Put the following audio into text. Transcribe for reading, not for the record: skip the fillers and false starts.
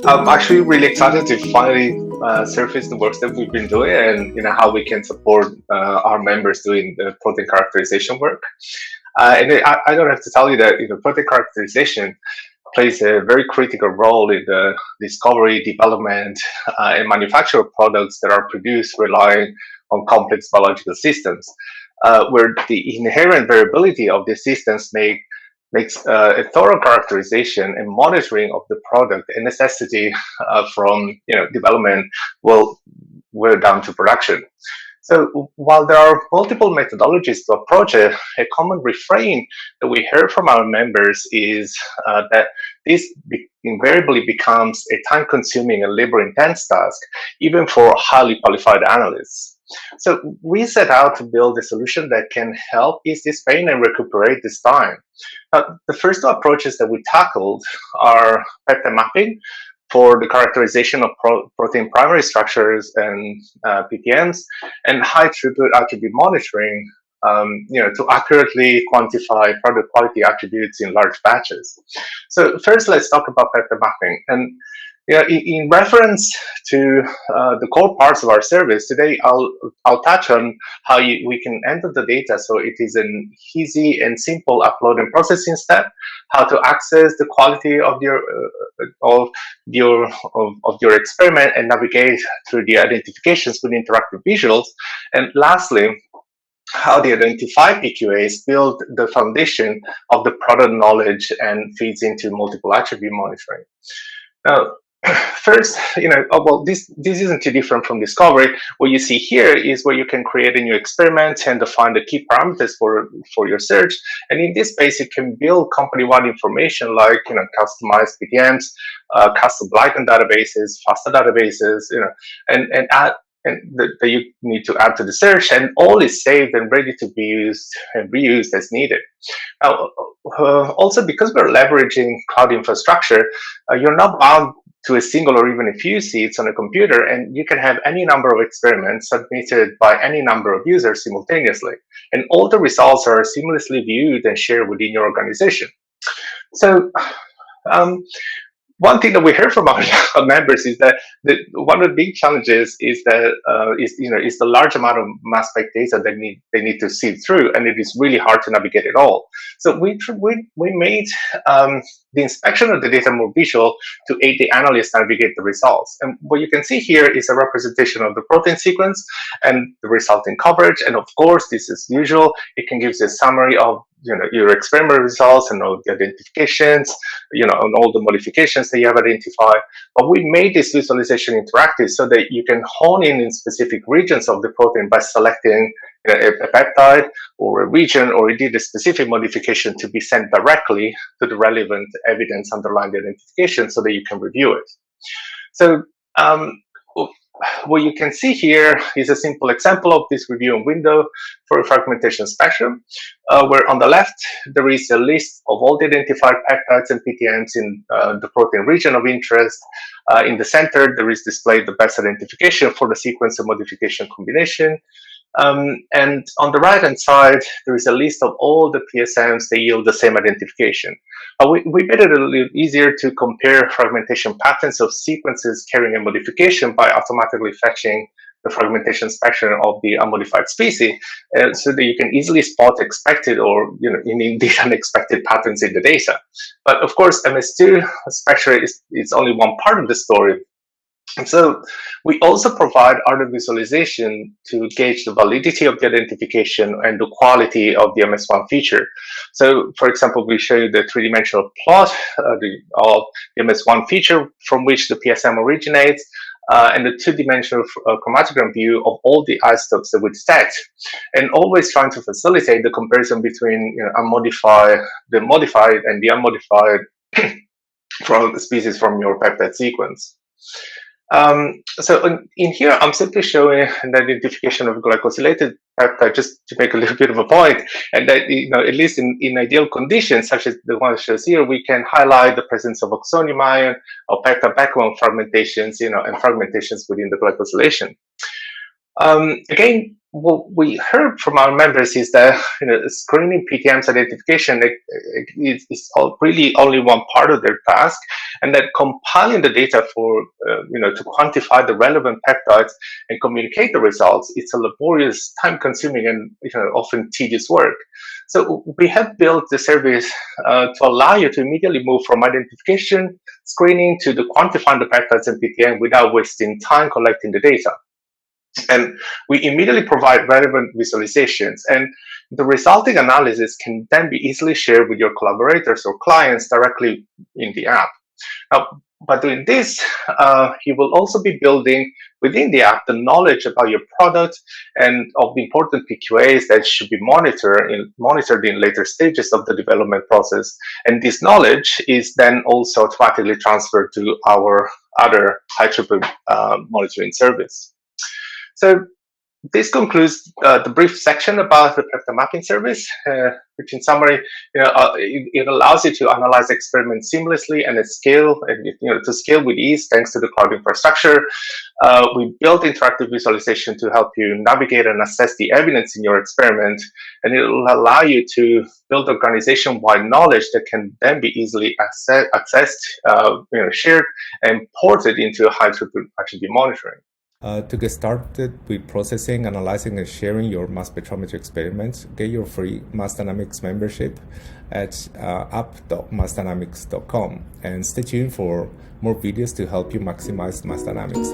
I'm actually really excited to finally surface the work that we've been doing and how we can support our members doing the protein characterization work. And I don't have to tell you that protein characterization plays a very critical role in the discovery, development, and manufacture of products that are produced relying on complex biological systems, where the inherent variability of the systems makes a thorough characterization and monitoring of the product a necessity from development well down to production. So while there are multiple methodologies to approach it, a common refrain that we hear from our members is that invariably becomes a time-consuming and labor-intense task, even for highly qualified analysts. So we set out to build a solution that can help ease this pain and recuperate this time. The first two approaches that we tackled are peptide mapping for the characterization of protein primary structures and PTMs, and high throughput attribute monitoring, to accurately quantify product quality attributes in large batches. So first, let's talk about peptide mapping. And in reference to the core parts of our service today, I'll touch on how we can enter the data so it is an easy and simple upload and processing step, how to access the quality of your experiment and navigate through the identifications with interactive visuals, and lastly, how the identified PQAs build the foundation of the product knowledge and feeds into multiple attribute monitoring. Now, first, this isn't too different from discovery. What you see here is where you can create a new experiment and define the key parameters for your search. And in this space, you can build company-wide information like customized PTMs, custom ligand databases, FASTA databases, and add that you need to add to the search, and all is saved and ready to be used and reused as needed. Now, also because we're leveraging cloud infrastructure, you're not bound to a single or even a few seats on a computer, and you can have any number of experiments submitted by any number of users simultaneously, and all the results are seamlessly viewed and shared within your organization. So um, one thing that we heard from our members is that one of the big challenges is that is the large amount of mass spec data that they need to sift through, and it is really hard to navigate it all. So we made the inspection of the data more visual to aid the analysts navigate the results. And what you can see here is a representation of the protein sequence and the resulting coverage. And of course, this is usual. It can give you a summary of your experiment results and all the identifications, and all the modifications that you have identified. But we made this visualization interactive so that you can hone in specific regions of the protein by selecting a peptide or a region, or indeed a specific modification to be sent directly to the relevant evidence underlying the identification so that you can review it. So what you can see here is a simple example of this reviewing window for a fragmentation spectrum, where on the left, there is a list of all the identified peptides and PTMs in the protein region of interest. In the center, there is displayed the best identification for the sequence and modification combination. And on the right-hand side, there is a list of all the PSMs that yield the same identification. We made it a little easier to compare fragmentation patterns of sequences carrying a modification by automatically fetching the fragmentation spectrum of the unmodified species, so that you can easily spot expected or indeed unexpected patterns in the data. But of course, MS2 spectra is only one part of the story. And so we also provide other visualization to gauge the validity of the identification and the quality of the MS1 feature. So, for example, we show you the three-dimensional plot of the MS1 feature from which the PSM originates, and the two-dimensional chromatogram view of all the isotopes that we detect, and always trying to facilitate the comparison between the modified and the unmodified from species from your peptide sequence. So in here, I'm simply showing an identification of glycosylated peptide just to make a little bit of a point, and that at least in ideal conditions, such as the one shows here, we can highlight the presence of oxonium ion or peptide backbone fragmentations, and fragmentations within the glycosylation. Again, what we heard from our members is that screening PTMs identification is really only one part of their task, and that compiling the data for to quantify the relevant peptides and communicate the results, it's a laborious, time-consuming, and often tedious work. So we have built the service to allow you to immediately move from identification, screening to the quantifying the peptides and PTM without wasting time collecting the data. And we immediately provide relevant visualizations, and the resulting analysis can then be easily shared with your collaborators or clients directly in the app. Now, by doing this, you will also be building within the app the knowledge about your product and of the important PQAs that should be monitored in later stages of the development process. And this knowledge is then also automatically transferred to our other high-throughput monitoring service. So this concludes the brief section about the peptide mapping service, which in summary, it allows you to analyze experiments seamlessly and at scale, and to scale with ease thanks to the cloud infrastructure. We built interactive visualization to help you navigate and assess the evidence in your experiment, and it will allow you to build organization-wide knowledge that can then be easily accessed, shared, and ported into high-throughput Ph.D. monitoring. To get started with processing, analyzing, and sharing your mass spectrometry experiments, get your free Mass Dynamics membership at app.massdynamics.com, and stay tuned for more videos to help you maximize Mass Dynamics.